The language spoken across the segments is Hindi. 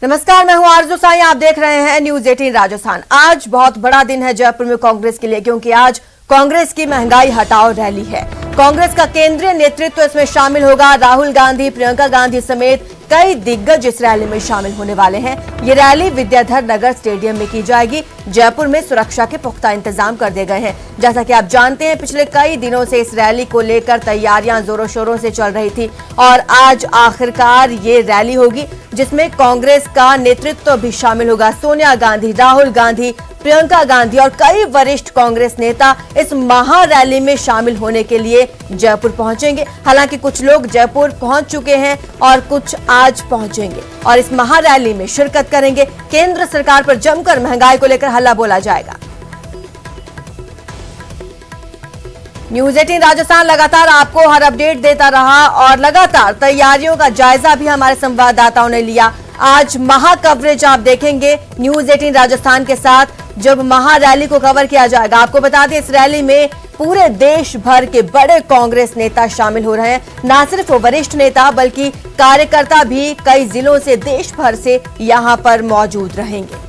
नमस्कार, मैं हूं आरजू साई। आप देख रहे हैं न्यूज 18 राजस्थान। आज बहुत बड़ा दिन है जयपुर में कांग्रेस के लिए, क्योंकि आज कांग्रेस की महंगाई हटाओ रैली है। कांग्रेस का केंद्रीय नेतृत्व इसमें शामिल होगा। राहुल गांधी, प्रियंका गांधी समेत कई दिग्गज इस रैली में शामिल होने वाले हैं। ये रैली विद्याधर नगर स्टेडियम में की जाएगी। जयपुर में सुरक्षा के पुख्ता इंतजाम कर दिए गए हैं। जैसा कि आप जानते हैं, पिछले कई दिनों से इस रैली को लेकर तैयारियां जोरों शोरों से चल रही थी और आज आखिरकार ये रैली होगी, जिसमें कांग्रेस का नेतृत्व भी शामिल होगा। सोनिया गांधी, राहुल गांधी, प्रियंका गांधी और कई वरिष्ठ कांग्रेस नेता इस महा रैली में शामिल होने के लिए जयपुर पहुंचेंगे। हालांकि कुछ लोग जयपुर पहुंच चुके हैं और कुछ आज पहुंचेंगे और इस महा रैली में शिरकत करेंगे। केंद्र सरकार पर जमकर महंगाई को लेकर हल्ला बोला जाएगा। न्यूज 18 राजस्थान लगातार आपको हर अपडेट देता रहा और लगातार तैयारियों का जायजा भी हमारे संवाददाताओं ने लिया। आज महा कवरेज आप देखेंगे न्यूज 18 राजस्थान के साथ, जब महा रैली को कवर किया जाएगा। आपको बता दें, इस रैली में पूरे देश भर के बड़े कांग्रेस नेता शामिल हो रहे हैं। न सिर्फ वरिष्ठ नेता बल्कि कार्यकर्ता भी कई जिलों से, देश भर से यहां पर मौजूद रहेंगे।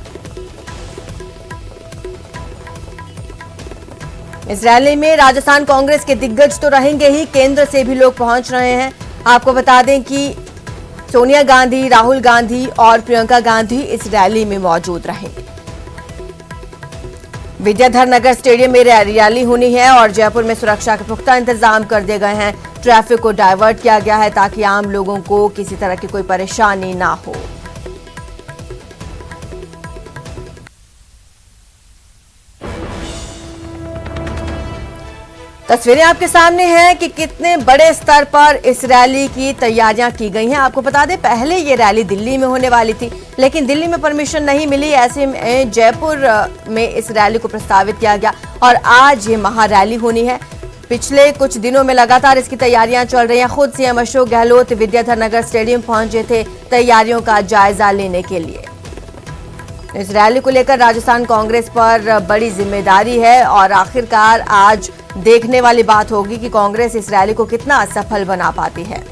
इस रैली में राजस्थान कांग्रेस के दिग्गज तो रहेंगे ही, केंद्र से भी लोग पहुंच रहे हैं। आपको बता दें कि सोनिया गांधी, राहुल गांधी और प्रियंका गांधी इस रैली में मौजूद रहेंगे। विद्याधर नगर स्टेडियम में रैली होनी है और जयपुर में सुरक्षा के पुख्ता इंतजाम कर दिए गए हैं। ट्रैफिक को डायवर्ट किया गया है ताकि आम लोगों को किसी तरह की कोई परेशानी ना हो। तस्वीरें आपके सामने हैं कि कितने बड़े स्तर पर इस रैली की तैयारियां की गई हैं। आपको बता दें, पहले ये रैली दिल्ली में होने वाली थी, लेकिन दिल्ली में परमिशन नहीं मिली। ऐसे में जयपुर में इस रैली को प्रस्तावित किया गया और आज ये महा रैली होनी है। पिछले कुछ दिनों में लगातार इसकी तैयारियां चल रही हैं। खुद सीएम अशोक गहलोत विद्याधर नगर स्टेडियम पहुंचे थे तैयारियों का जायजा लेने के लिए। इस रैली को लेकर राजस्थान कांग्रेस पर बड़ी जिम्मेदारी है और आखिरकार आज देखने वाली बात होगी कि कांग्रेस इस रैली को कितना सफल बना पाती है।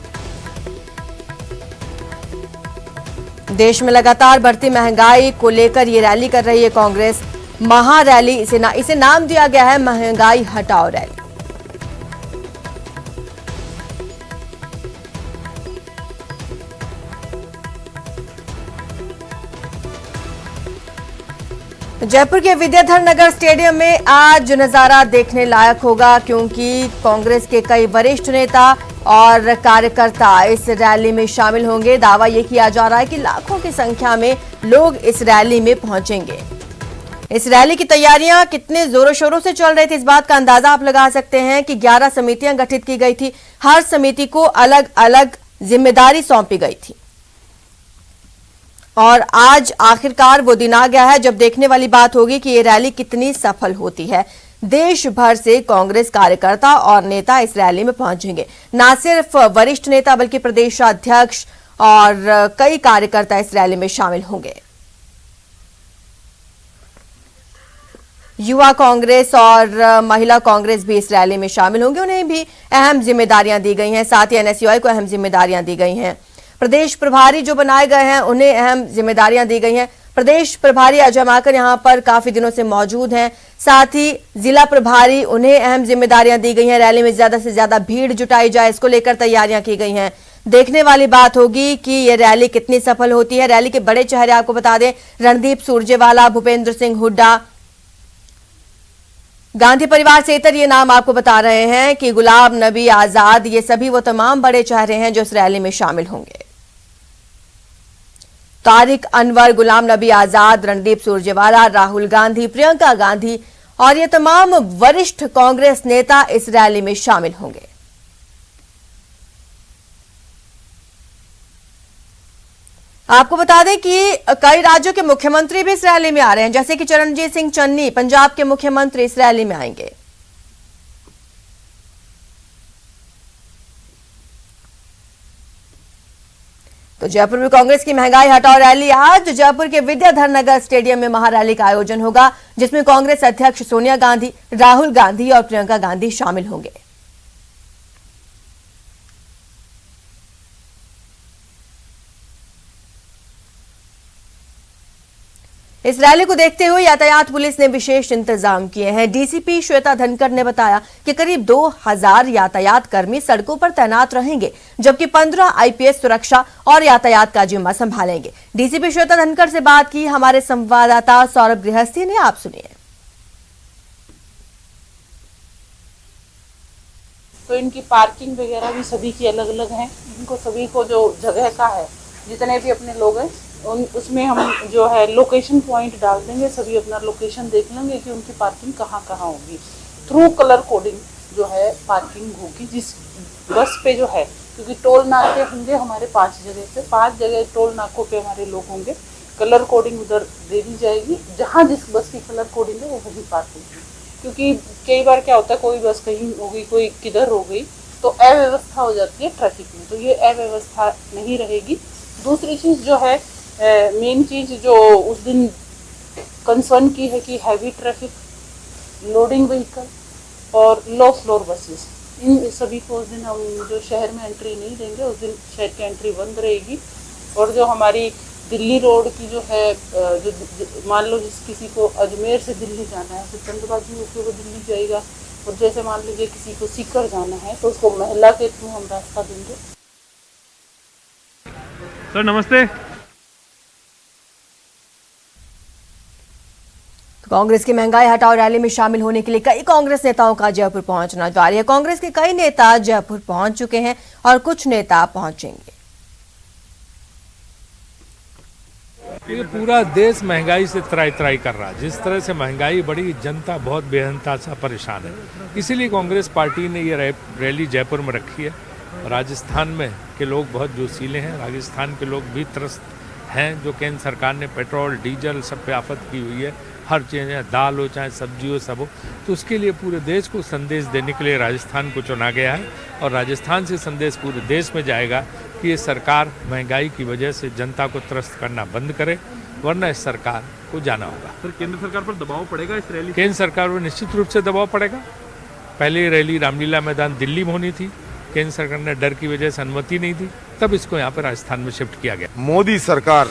देश में लगातार बढ़ती महंगाई को लेकर ये रैली कर रही है कांग्रेस। महा रैली इसे नाम दिया गया है महंगाई हटाओ रैली। जयपुर के विद्याधर नगर स्टेडियम में आज नजारा देखने लायक होगा, क्योंकि कांग्रेस के कई वरिष्ठ नेता और कार्यकर्ता इस रैली में शामिल होंगे। दावा यह किया जा रहा है कि लाखों की संख्या में लोग इस रैली में पहुंचेंगे। इस रैली की तैयारियां कितने जोरों शोरों से चल रही थी, इस बात का अंदाजा आप लगा सकते हैं कि 11 समितियां गठित की गई थी। हर समिति को अलग अलग जिम्मेदारी सौंपी गई थी और आज आखिरकार वो दिन आ गया है जब देखने वाली बात होगी कि ये रैली कितनी सफल होती है। देश भर से कांग्रेस कार्यकर्ता और नेता इस रैली में पहुंचेंगे। न सिर्फ वरिष्ठ नेता बल्कि प्रदेशाध्यक्ष और कई कार्यकर्ता इस रैली में शामिल होंगे। युवा कांग्रेस और महिला कांग्रेस भी इस रैली में शामिल होंगे। उन्हें भी अहम जिम्मेदारियां दी गई हैं। साथ ही एनएसयूआई को अहम जिम्मेदारियां दी गई हैं। प्रदेश प्रभारी जो बनाए गए हैं उन्हें अहम जिम्मेदारियां दी गई हैं। प्रदेश प्रभारी अजय माकन यहां पर काफी दिनों से मौजूद हैं। साथ ही जिला प्रभारी, उन्हें अहम जिम्मेदारियां दी गई हैं। रैली में ज्यादा से ज्यादा भीड़ जुटाई जाए, इसको लेकर तैयारियां की गई हैं। देखने वाली बात होगी कि यह रैली कितनी सफल होती है। रैली के बड़े चेहरे आपको बता दें, रणदीप सुरजेवाला, भूपेंद्र सिंह हुड्डा, गांधी परिवार से इतर ये नाम आपको बता रहे हैं कि गुलाम नबी आजाद, ये सभी वो तमाम बड़े चेहरे हैं जो इस रैली में शामिल होंगे। तारिक अनवर, गुलाम नबी आजाद, रणदीप सुरजेवाला, राहुल गांधी, प्रियंका गांधी और ये तमाम वरिष्ठ कांग्रेस नेता इस रैली में शामिल होंगे। आपको बता दें कि कई राज्यों के मुख्यमंत्री भी इस रैली में आ रहे हैं, जैसे कि चरणजीत सिंह चन्नी, पंजाब के मुख्यमंत्री इस रैली में आएंगे। तो जयपुर में कांग्रेस की महंगाई हटाओ रैली आज जयपुर के विद्याधर नगर स्टेडियम में महारैली का आयोजन होगा, जिसमें कांग्रेस अध्यक्ष सोनिया गांधी, राहुल गांधी और प्रियंका गांधी शामिल होंगे। इस रैली को देखते हुए यातायात पुलिस ने विशेष इंतजाम किए हैं। डीसीपी श्वेता धनखड़ ने बताया कि करीब 2000 यातायात कर्मी सड़कों पर तैनात रहेंगे, जबकि 15 आईपीएस सुरक्षा और यातायात का जिम्मा संभालेंगे। डीसीपी श्वेता धनखड़ से बात की हमारे संवाददाता सौरभ गृहस्थी ने, आप सुनिए। तो इनकी पार्किंग वगैरह भी सभी की अलग अलग है। इनको सभी को जो जगह का है, जितने भी अपने लोग हैं उसमें हम जो है लोकेशन पॉइंट डाल देंगे। सभी अपना लोकेशन देख लेंगे कि उनकी पार्किंग कहाँ कहाँ होगी। थ्रू कलर कोडिंग जो है पार्किंग होगी जिस बस पे जो है, क्योंकि टोल नाके होंगे हमारे 5 जगह पे, 5 जगह टोल नाकों पे हमारे लोग होंगे। कलर कोडिंग उधर दे दी जाएगी, जहाँ जिस बस की कलर कोडिंग है वो वही पार्किंग है। क्योंकि कई बार क्या होता है, कोई बस कहीं हो गई, कोई किधर हो गई, तो अव्यवस्था हो जाती है ट्रैफिक में, तो ये अव्यवस्था नहीं रहेगी। दूसरी चीज़ जो है, मेन चीज़ जो उस दिन कंसर्न की है कि हैवी ट्रैफिक, लोडिंग व्हीकल और लो फ्लोर बसेस, इन सभी को उस दिन हम जो शहर में एंट्री नहीं देंगे। उस दिन शहर की एंट्री बंद रहेगी। और जो हमारी दिल्ली रोड की जो है, जो मान लो जिस किसी को अजमेर से दिल्ली जाना है, तो चंदबाजी होकर वो दिल्ली जाएगा। और जैसे मान लीजिए किसी को सीकर जाना है तो उसको महिला के थ्रू हम रास्ता देंगे। सर नमस्ते। कांग्रेस की महंगाई हटाओ रैली में शामिल होने के लिए कई कांग्रेस नेताओं का जयपुर पहुंचना जारी है। कांग्रेस के कई नेता जयपुर पहुंच चुके हैं और कुछ नेता पहुंचेंगे। ये पूरा देश महंगाई से त्राई त्राई कर रहा है। जिस तरह से महंगाई बढ़ी, जनता बहुत बेहनता सा परेशान है। इसीलिए कांग्रेस पार्टी ने ये रैली जयपुर में रखी है। राजस्थान में के लोग बहुत जोशीले हैं। राजस्थान के लोग भी त्रस्त हैं। जो केंद्र सरकार ने पेट्रोल डीजल सब पे आफत की हुई है, हर चीज़, दाल हो चाहे सब्जी हो, सब हो, तो उसके लिए पूरे देश को संदेश देने के लिए राजस्थान को चुना गया है। और राजस्थान से संदेश पूरे देश में जाएगा कि ये सरकार महंगाई की वजह से जनता को त्रस्त करना बंद करे, वरना इस सरकार को जाना होगा। सर केंद्र सरकार पर दबाव पड़ेगा इस रैली? केंद्र सरकार पर निश्चित रूप से दबाव पड़ेगा। पहले रैली रामलीला मैदान दिल्ली में होनी थी, केंद्र सरकार ने डर की वजह से अनुमति नहीं दी, तब इसको यहाँ पर राजस्थान में शिफ्ट किया गया। मोदी सरकार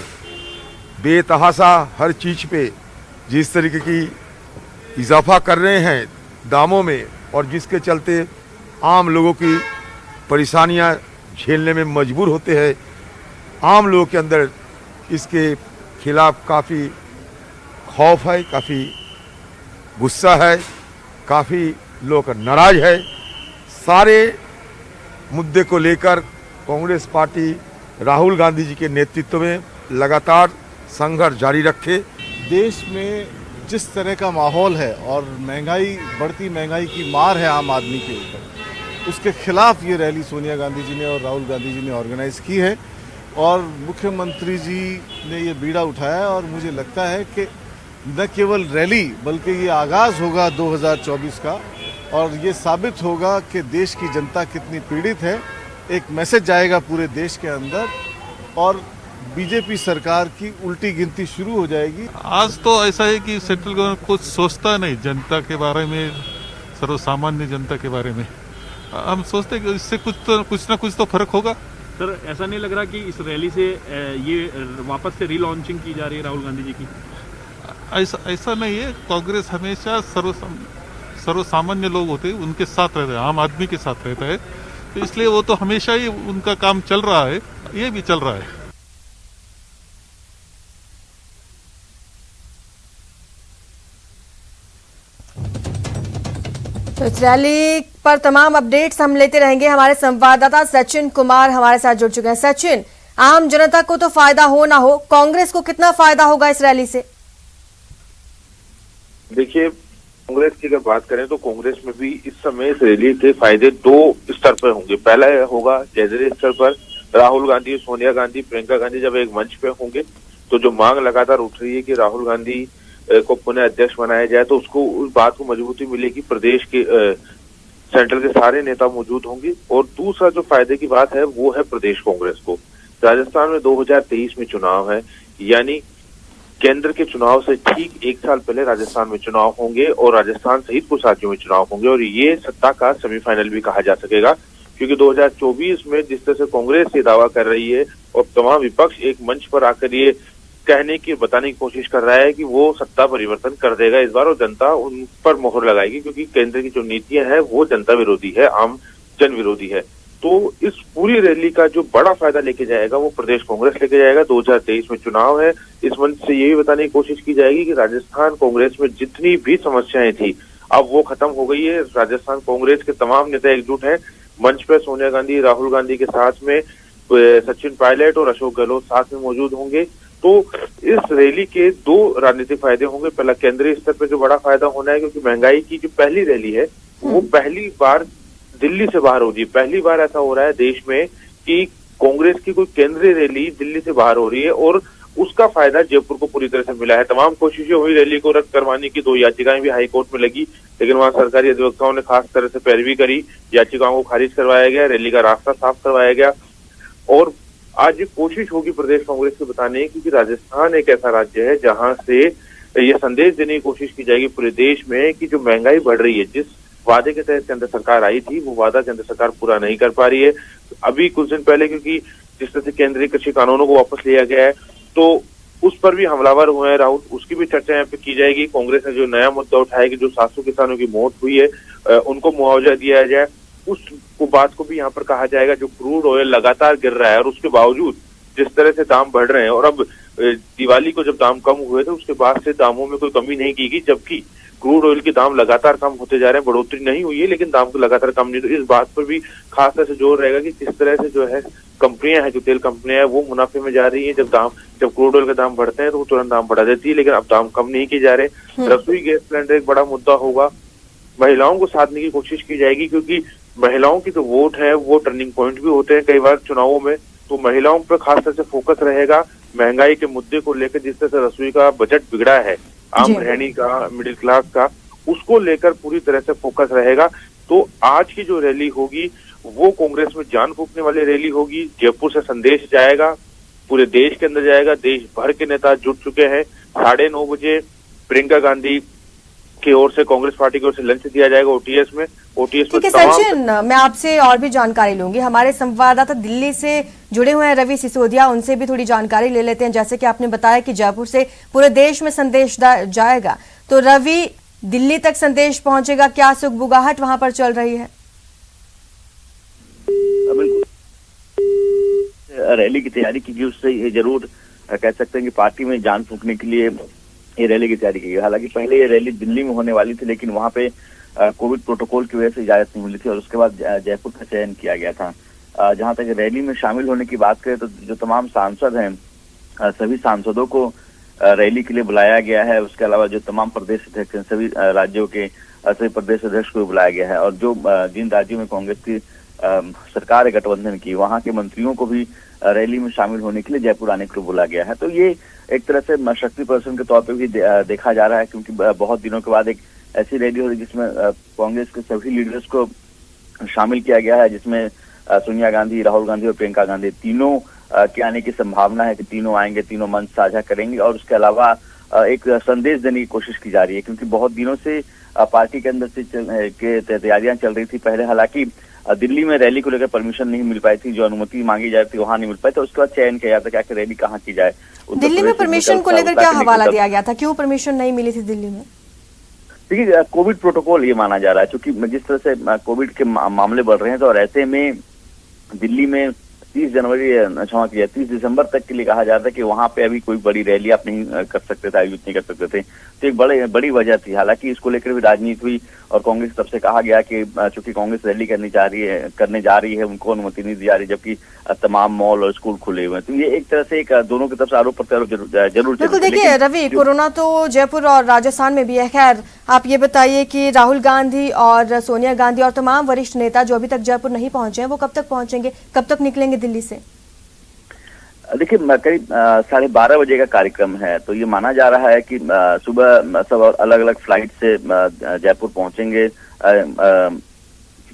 बेतहाशा हर चीज पे जिस तरीके की इजाफा कर रहे हैं दामों में, और जिसके चलते आम लोगों की परेशानियां झेलने में मजबूर होते हैं, आम लोगों के अंदर इसके खिलाफ काफ़ी खौफ है, काफ़ी गुस्सा है, काफ़ी लोग नाराज है। सारे मुद्दे को लेकर कांग्रेस पार्टी राहुल गांधी जी के नेतृत्व में लगातार संघर्ष जारी रखे। देश में जिस तरह का माहौल है और महंगाई, बढ़ती महंगाई की मार है आम आदमी के ऊपर, उसके खिलाफ ये रैली सोनिया गांधी जी ने और राहुल गांधी जी ने ऑर्गेनाइज की है। और मुख्यमंत्री जी ने ये बीड़ा उठाया है। और मुझे लगता है कि न केवल रैली बल्कि ये आगाज़ होगा 2024 का, और ये साबित होगा कि देश की जनता कितनी पीड़ित है। एक मैसेज जाएगा पूरे देश के अंदर और बीजेपी सरकार की उल्टी गिनती शुरू हो जाएगी। आज तो ऐसा है कि सेंट्रल गवर्नमेंट कुछ सोचता नहीं जनता के बारे में, सर्वसामान्य जनता के बारे में। हम सोचते हैं कि इससे कुछ ना कुछ तो फर्क होगा। सर ऐसा नहीं लग रहा कि इस रैली से ये वापस से रीलॉन्चिंग की जा रही है राहुल गांधी जी की? ऐसा नहीं है। कांग्रेस हमेशा सर्वसामान्य लोग होते हैं उनके साथ रहता है, आम आदमी के साथ रहता है, तो इसलिए वो तो हमेशा ही उनका काम चल रहा है, ये भी चल रहा है। तो इस रैली पर तमाम अपडेट्स हम लेते रहेंगे। हमारे संवाददाता सचिन कुमार हमारे साथ जुड़ चुके हैं। सचिन, आम जनता को तो फायदा हो ना हो, कांग्रेस को कितना फायदा होगा इस रैली से? देखिए, कांग्रेस की अगर बात करें तो कांग्रेस में भी इस समय इस रैली के फायदे 2 स्तर पर होंगे। पहला होगा केंद्रीय स्तर पर, राहुल गांधी, सोनिया गांधी, प्रियंका गांधी जब एक मंच पे होंगे तो जो मांग लगातार उठ रही है कि राहुल गांधी को पुनः अध्यक्ष बनाया जाए, तो उसको उस बात को मजबूती मिलेगी। प्रदेश के सेंट्रल के सारे नेता मौजूद होंगे। और दूसरा जो फायदे की बात है वो है प्रदेश कांग्रेस को। राजस्थान में 2023 में चुनाव है, यानी केंद्र के चुनाव से ठीक 1 साल पहले राजस्थान में चुनाव होंगे और राजस्थान सहित कुछ राज्यों में चुनाव होंगे। और ये सत्ता का सेमीफाइनल भी कहा जा सकेगा, क्योंकि 2024 में जिस तरह से कांग्रेस ये दावा कर रही है और तमाम विपक्ष एक मंच पर आकर ये कहने की बताने की कोशिश कर रहा है कि वो सत्ता परिवर्तन कर देगा इस बार और जनता उन पर मोहर लगाएगी, क्योंकि केंद्र की जो नीतियां हैं वो जनता विरोधी है, आम जन विरोधी है। तो इस पूरी रैली का जो बड़ा फायदा लेके जाएगा वो प्रदेश कांग्रेस लेके जाएगा। 2023 में चुनाव है, इस मंच से ये भी बताने की कोशिश की जाएगी कि राजस्थान कांग्रेस में जितनी भी समस्याएं थी अब वो खत्म हो गई है। राजस्थान कांग्रेस के तमाम नेता एकजुट हैं। मंच पर सोनिया गांधी, राहुल गांधी के साथ में सचिन पायलट और अशोक गहलोत साथ में मौजूद होंगे। तो इस रैली के दो राजनीतिक फायदे होंगे। पहला, केंद्रीय स्तर पर जो बड़ा फायदा होना है, क्योंकि महंगाई की जो पहली रैली है वो पहली बार दिल्ली से बाहर होगी। पहली बार ऐसा हो रहा है देश में कि कांग्रेस की कोई केंद्रीय रैली दिल्ली से बाहर हो रही है और उसका फायदा जयपुर को पूरी तरह से मिला है। तमाम कोशिशें हुई रैली को रद्द करवाने की, 2 याचिकाएं भी हाईकोर्ट में लगी, लेकिन वहां सरकारी अधिवक्ताओं ने खास तरह से पैरवी करी, याचिकाओं को खारिज करवाया गया, रैली का रास्ता साफ करवाया गया। और आज ये कोशिश होगी प्रदेश कांग्रेस के बताने की कि राजस्थान एक ऐसा राज्य है जहां से ये संदेश देने की कोशिश की जाएगी पूरे देश में कि जो महंगाई बढ़ रही है, जिस वादे के तहत केंद्र सरकार आई थी वो वादा केंद्र सरकार पूरा नहीं कर पा रही है। अभी कुछ दिन पहले, क्योंकि जिस तरह से केंद्रीय कृषि कानूनों को वापस लिया गया है तो उस पर भी हमलावर हुए हैं राहुल, उसकी भी चर्चा यहाँ पे की जाएगी। कांग्रेस ने जो नया मुद्दा उठाया कि जो 700 किसानों की मौत हुई है उनको मुआवजा दिया जाए, उस बात को भी यहाँ पर कहा जाएगा। जो क्रूड ऑयल लगातार गिर रहा है और उसके बावजूद जिस तरह से दाम बढ़ रहे हैं, और अब दिवाली को जब दाम कम हुए थे उसके बाद से दामों में कोई कमी नहीं की गई, जबकि क्रूड ऑयल के दाम लगातार कम होते जा रहे हैं। बढ़ोतरी नहीं हुई है लेकिन दाम को लगातार कम नहीं। तो इस बात पर भी खास तरह से जोर रहेगा कि किस तरह से जो है कंपनियां हैं, जो तेल कंपनियां हैं, वो मुनाफे में जा रही हैं। जब क्रूड ऑयल के दाम बढ़ते हैं तो वो तुरंत दाम बढ़ा देती है, लेकिन अब दाम कम नहीं किए जा रहे। रसोई गैस सिलेंडर एक बड़ा मुद्दा होगा। महिलाओं को साधने की कोशिश की जाएगी, क्योंकि महिलाओं की जो वोट है वो टर्निंग पॉइंट भी होते हैं कई बार चुनावों में। तो महिलाओं पर खास तरह से फोकस रहेगा। महंगाई के मुद्दे को लेकर जिस तरह से रसोई का बजट बिगड़ा है, आम गृहिणी का, मिडिल क्लास का, उसको लेकर पूरी तरह से फोकस रहेगा। तो आज की जो रैली होगी वो कांग्रेस में जान फूंकने वाली रैली होगी। जयपुर से संदेश जाएगा, पूरे देश के अंदर जाएगा। देश भर के नेता जुट चुके हैं। 9:30 बजे प्रियंका गांधी की ओर से, कांग्रेस पार्टी की ओर से लंच दिया जाएगा ओटीएस में। ठीक है सचिन, मैं आपसे और भी जानकारी लूंगी। हमारे संवाददाता दिल्ली से जुड़े हुए हैं रवि सिसोदिया, उनसे भी थोड़ी जानकारी ले लेते हैं। जैसे कि आपने बताया कि जयपुर से पूरे देश में संदेश जाएगा, तो रवि, दिल्ली तक संदेश पहुंचेगा, क्या सुगबुगाहट वहां पर चल रही है? रैली की तैयारी की गई, उससे ये जरूर कह सकते हैं कि पार्टी में जान फूंकने के लिए ये रैली की तैयारी की गई। हालांकि पहले ये रैली दिल्ली में होने वाली थी, लेकिन वहां पे कोविड प्रोटोकॉल की वजह से इजाजत नहीं मिली थी और उसके बाद जयपुर का चयन किया गया था। जहां तक रैली में शामिल होने की बात करें तो जो तमाम सांसद हैं, सभी सांसदों को रैली के लिए बुलाया गया है। उसके अलावा जो तमाम प्रदेश अध्यक्ष हैं, सभी राज्यों के सभी प्रदेश अध्यक्ष को बुलाया गया है। और जो जिन राज्यों में कांग्रेस की सरकार है गठबंधन की, वहां के मंत्रियों को भी रैली में शामिल होने के लिए जयपुर आने के लिए बुलाया गया है। तो ये एक तरह से शक्ति प्रदर्शन के तौर पे भी देखा जा रहा है, क्योंकि बहुत दिनों के बाद एक ऐसी रैली हो रही है जिसमें कांग्रेस के सभी लीडर्स को शामिल किया गया है, जिसमें सोनिया गांधी, राहुल गांधी और प्रियंका गांधी तीनों के आने की संभावना है कि तीनों आएंगे, तीनों मंच साझा करेंगे। और उसके अलावा एक संदेश देने की कोशिश की जा रही है, क्योंकि बहुत दिनों से पार्टी के अंदर से तैयारियां चल रही थी। पहले हालांकि दिल्ली में रैली को लेकर परमिशन नहीं मिल पाई थी, जो अनुमति मांगी जा रही थी वहां नहीं मिल पाई, तो उसके बाद चयन किया जाता कि रैली कहाँ की जाए। दिल्ली में परमिशन को लेकर क्या हवाला दिया गया था, क्यों परमिशन नहीं मिली थी दिल्ली में? देखिए, कोविड प्रोटोकॉल ये माना जा रहा है, क्योंकि जिस तरह से कोविड के मामले बढ़ रहे हैं, तो और ऐसे में दिल्ली में 30 दिसंबर तक के लिए कहा जा रहा था कि वहां पे अभी कोई बड़ी रैली आप नहीं कर सकते थे, आयोजित नहीं कर सकते थे। तो एक बड़ी वजह थी। हालांकि इसको लेकर भी राजनीति हुई और कांग्रेस की तरफ से कहा गया कि चूंकि कांग्रेस रैली करने जा रही है, उनको अनुमति नहीं दी जा रही, जबकि तमाम मॉल और स्कूल खुले हुए हैं। तो ये एक तरह से एक दोनों की तरफ से आरोप प्रत्यारोप जरूर। बिल्कुल, देखिए रवि, कोरोना तो जयपुर और राजस्थान में भी है। खैर, आप ये बताइए कि राहुल गांधी और सोनिया गांधी और तमाम वरिष्ठ नेता जो अभी तक जयपुर नहीं पहुंचे हैं, वो कब तक पहुंचेंगे, कब तक निकलेंगे दिल्ली से? देखिए, करीब 12:30 बजे का कार्यक्रम है, तो ये माना जा रहा है कि सुबह सब अलग अलग फ्लाइट से जयपुर पहुंचेंगे।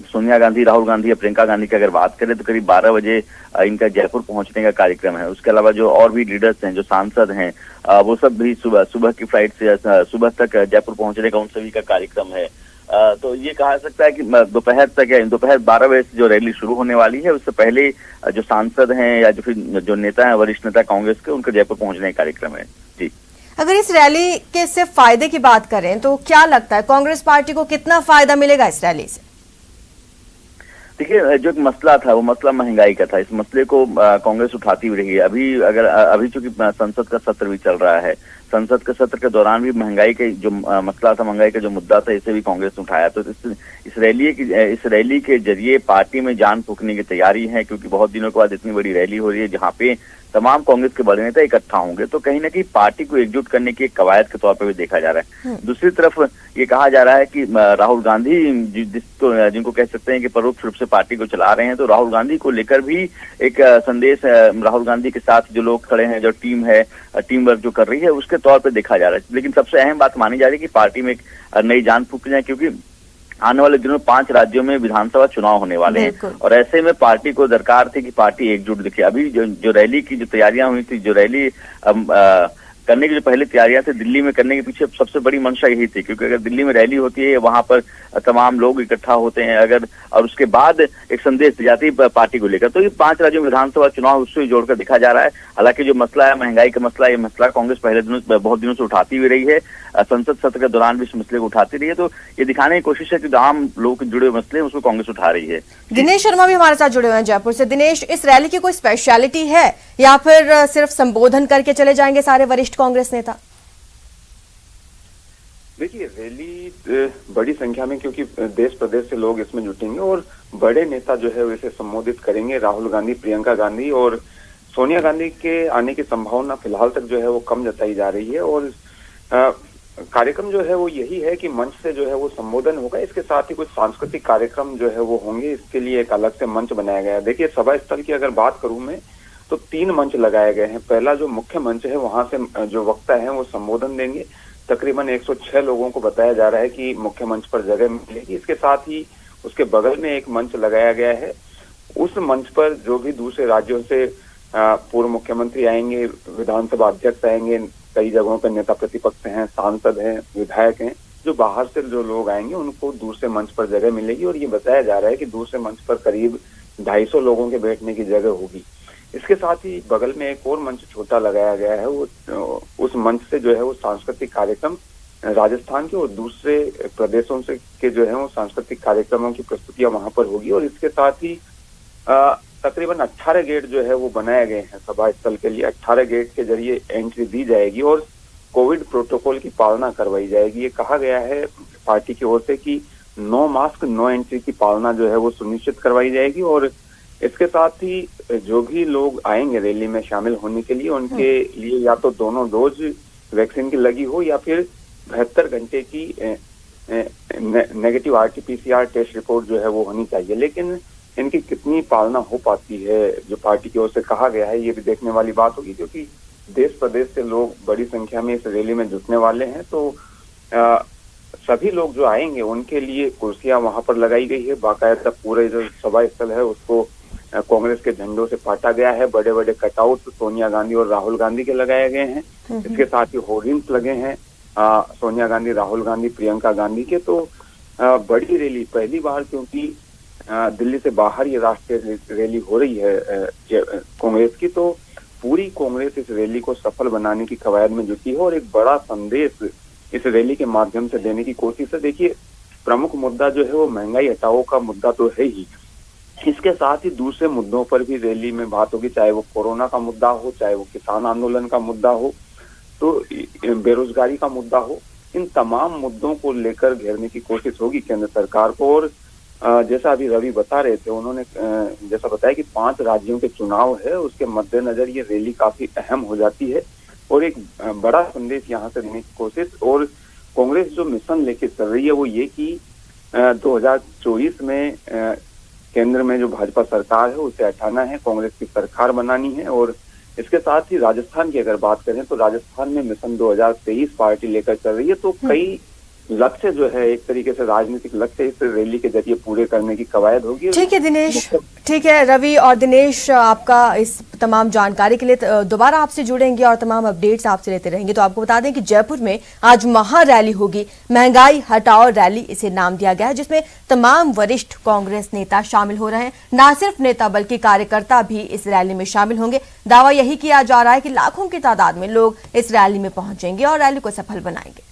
सोनिया गांधी, राहुल गांधी या प्रियंका गांधी की अगर बात करें तो करीब 12 बजे इनका जयपुर पहुंचने का कार्यक्रम है। उसके अलावा जो और भी लीडर्स हैं, जो सांसद हैं, वो सब भी सुबह की फ्लाइट से सुबह तक जयपुर पहुंचने का उन सभी का कार्यक्रम है। तो ये कहा सकता है कि दोपहर तक या दोपहर 12 बजे से जो रैली शुरू होने वाली है उससे पहले जो सांसद हैं या जो फिर जो नेता हैं, वरिष्ठ नेता कांग्रेस के, उनका जयपुर पहुंचने का कार्यक्रम है। जी, अगर इस रैली के सिर्फ फायदे की बात करें तो क्या लगता है कांग्रेस पार्टी को कितना फायदा मिलेगा इस रैली से? देखिए, जो एक मसला था वो मसला महंगाई का था। इस मसले को कांग्रेस उठाती हुई रही है। अभी चूंकि संसद का सत्र भी चल रहा है, संसद के सत्र के दौरान भी महंगाई के जो मसला था, महंगाई का जो मुद्दा था, इसे भी कांग्रेस ने उठाया। तो इस रैली के जरिए पार्टी में जान फूंकने की तैयारी है, क्योंकि बहुत दिनों के बाद इतनी बड़ी रैली हो रही है जहाँ पे तमाम कांग्रेस के बड़े नेता इकट्ठा होंगे। तो कहीं ना कहीं पार्टी को एकजुट करने की एक कवायद के तौर पर भी देखा जा रहा है। दूसरी तरफ ये कहा जा रहा है कि राहुल गांधी जिनको कह सकते हैं कि परोक्ष रूप से पार्टी को चला रहे हैं, तो राहुल गांधी को लेकर भी एक संदेश राहुल गांधी के साथ जो लोग खड़े हैं, जो टीम है, टीम वर्क जो कर रही है, उसके तौर पर देखा जा रहा है। लेकिन सबसे अहम बात मानी जा रही है कि पार्टी में एक नई जान फूंक जाए, क्योंकि आने वाले दिनों में 5 राज्यों में विधानसभा चुनाव होने वाले हैं और ऐसे में पार्टी को दरकार थी कि पार्टी एकजुट दिखे। अभी जो रैली की जो तैयारियां हुई थी, जो रैली करने की जो पहले तैयारियां थी दिल्ली में करने के पीछे सबसे बड़ी मंशा यही थी, क्योंकि अगर दिल्ली में रैली होती है, वहां पर तमाम लोग इकट्ठा होते हैं अगर, और उसके बाद एक संदेश दी जाती है पार्टी को लेकर, तो ये 5 राज्यों में विधानसभा चुनाव उससे जोड़कर दिखा जा रहा है। हालांकि जो मसला है महंगाई का मसला, ये मसला कांग्रेस बहुत दिनों से उठाती हुई रही है, संसद सत्र के दौरान भी इस मसले को उठाती रही है। तो ये दिखाने की कोशिश है कि आम लोगों के जुड़े हुए मसले उसको कांग्रेस उठा रही है। दिनेश शर्मा भी हमारे साथ जुड़े हुए हैं जयपुर से। दिनेश, इस रैली की कोई स्पेशलिटी है या फिर सिर्फ संबोधन करके चले जाएंगे सारे वरिष्ठ कांग्रेस नेता? देखिए, रैली बड़ी संख्या में, क्योंकि देश प्रदेश से लोग इसमें जुटेंगे और बड़े नेता जो है इसे संबोधित करेंगे। राहुल गांधी, प्रियंका गांधी और सोनिया गांधी के आने की संभावना फिलहाल तक जो है वो कम जताई जा रही है। और कार्यक्रम जो है वो यही है कि मंच से जो है वो संबोधन होगा, इसके साथ ही कुछ सांस्कृतिक कार्यक्रम जो है वो होंगे। इसके लिए एक अलग से मंच बनाया गया है। देखिए, सभा स्थल की अगर बात करूं मैं, तो 3 मंच लगाए गए हैं। पहला जो मुख्य मंच है, वहां से जो वक्ता है वो संबोधन देंगे। तकरीबन 106 लोगों को बताया जा रहा है कि मुख्य मंच पर जगह मिलेगी। इसके साथ ही उसके बगल में एक मंच लगाया गया है। उस मंच पर जो भी दूसरे राज्यों से पूर्व मुख्यमंत्री आएंगे, विधानसभा अध्यक्ष आएंगे, कई जगहों पर नेता प्रतिपक्ष हैं, सांसद हैं, विधायक हैं, जो बाहर से जो लोग आएंगे उनको दूसरे मंच पर जगह मिलेगी। और ये बताया जा रहा है कि दूसरे मंच पर करीब 250 लोगों के बैठने की जगह होगी। इसके साथ ही बगल में एक और मंच छोटा लगाया गया है। वो उस मंच से जो है वो सांस्कृतिक कार्यक्रम राजस्थान के और दूसरे प्रदेशों से के जो है वो सांस्कृतिक कार्यक्रमों की प्रस्तुतियां वहां पर होगी। और इसके साथ ही तकरीबन 18 गेट जो है वो बनाए गए हैं सभा स्थल के लिए। 18 गेट के जरिए एंट्री दी जाएगी और कोविड प्रोटोकॉल की पालना करवाई जाएगी। ये कहा गया है पार्टी की ओर से कि नो मास्क नो एंट्री की पालना जो है वो सुनिश्चित करवाई जाएगी। और इसके साथ ही जो भी लोग आएंगे रैली में शामिल होने के लिए, उनके लिए या तो दोनों डोज वैक्सीन की लगी हो या फिर 72 घंटे की नेगेटिव RT-PCR टेस्ट रिपोर्ट जो है वो होनी चाहिए। लेकिन इनकी कितनी पालना हो पाती है, जो पार्टी की ओर से कहा गया है, ये भी देखने वाली बात होगी, क्योंकि देश प्रदेश से लोग बड़ी संख्या में इस रैली में जुटने वाले हैं। तो सभी लोग जो आएंगे उनके लिए कुर्सियां वहां पर लगाई गई है। बाकायदा पूरे जो सभा स्थल है उसको कांग्रेस के झंडों से पाटा गया है। बड़े बड़े कटआउट सोनिया गांधी और राहुल गांधी के लगाए गए हैं। इसके साथ ही होर्डिंग्स लगे हैं सोनिया गांधी, राहुल गांधी, प्रियंका गांधी के। तो बड़ी रैली पहली बार, क्योंकि दिल्ली से बाहर ये राष्ट्रीय रैली हो रही है कांग्रेस की, तो पूरी कांग्रेस इस रैली को सफल बनाने की कवायद में जुटी है और एक बड़ा संदेश इस रैली के माध्यम से देने की कोशिश है। देखिए, प्रमुख मुद्दा जो है वो महंगाई हटाओ का मुद्दा तो है ही, इसके साथ ही दूसरे मुद्दों पर भी रैली में बात होगी, चाहे वो कोरोना का मुद्दा हो, चाहे वो किसान आंदोलन का मुद्दा हो, तो बेरोजगारी का मुद्दा हो। इन तमाम मुद्दों को लेकर घेरने की कोशिश होगी केंद्र सरकार को। और जैसा अभी रवि बता रहे थे, उन्होंने जैसा बताया कि 5 राज्यों के चुनाव है, उसके मद्देनजर ये रैली काफी अहम हो जाती है और एक बड़ा संदेश यहाँ से देने की कोशिश। और कांग्रेस जो मिशन लेके चल रही है वो ये कि 2024 में केंद्र में जो भाजपा सरकार है उसे हटाना है, कांग्रेस की सरकार बनानी है। और इसके साथ ही राजस्थान की अगर बात करें तो राजस्थान में मिशन 2023 पार्टी लेकर चल रही है। तो कई लक्ष्य जो है, एक तरीके से राजनीतिक लक्ष्य इस रैली के जरिए पूरे करने की कवायद होगी। ठीक है दिनेश, ठीक है रवि और दिनेश, आपका इस तमाम जानकारी के लिए दोबारा आपसे जुड़ेंगे और तमाम अपडेट्स आपसे लेते रहेंगे। तो आपको बता दें कि जयपुर में आज महा रैली होगी, महंगाई हटाओ रैली इसे नाम दिया गया है, जिसमें तमाम वरिष्ठ कांग्रेस नेता शामिल हो रहे हैं। न सिर्फ नेता बल्कि कार्यकर्ता भी इस रैली में शामिल होंगे। दावा यही किया जा रहा है कि लाखों की तादाद में लोग इस रैली में पहुंचेंगे और रैली को सफल बनाएंगे।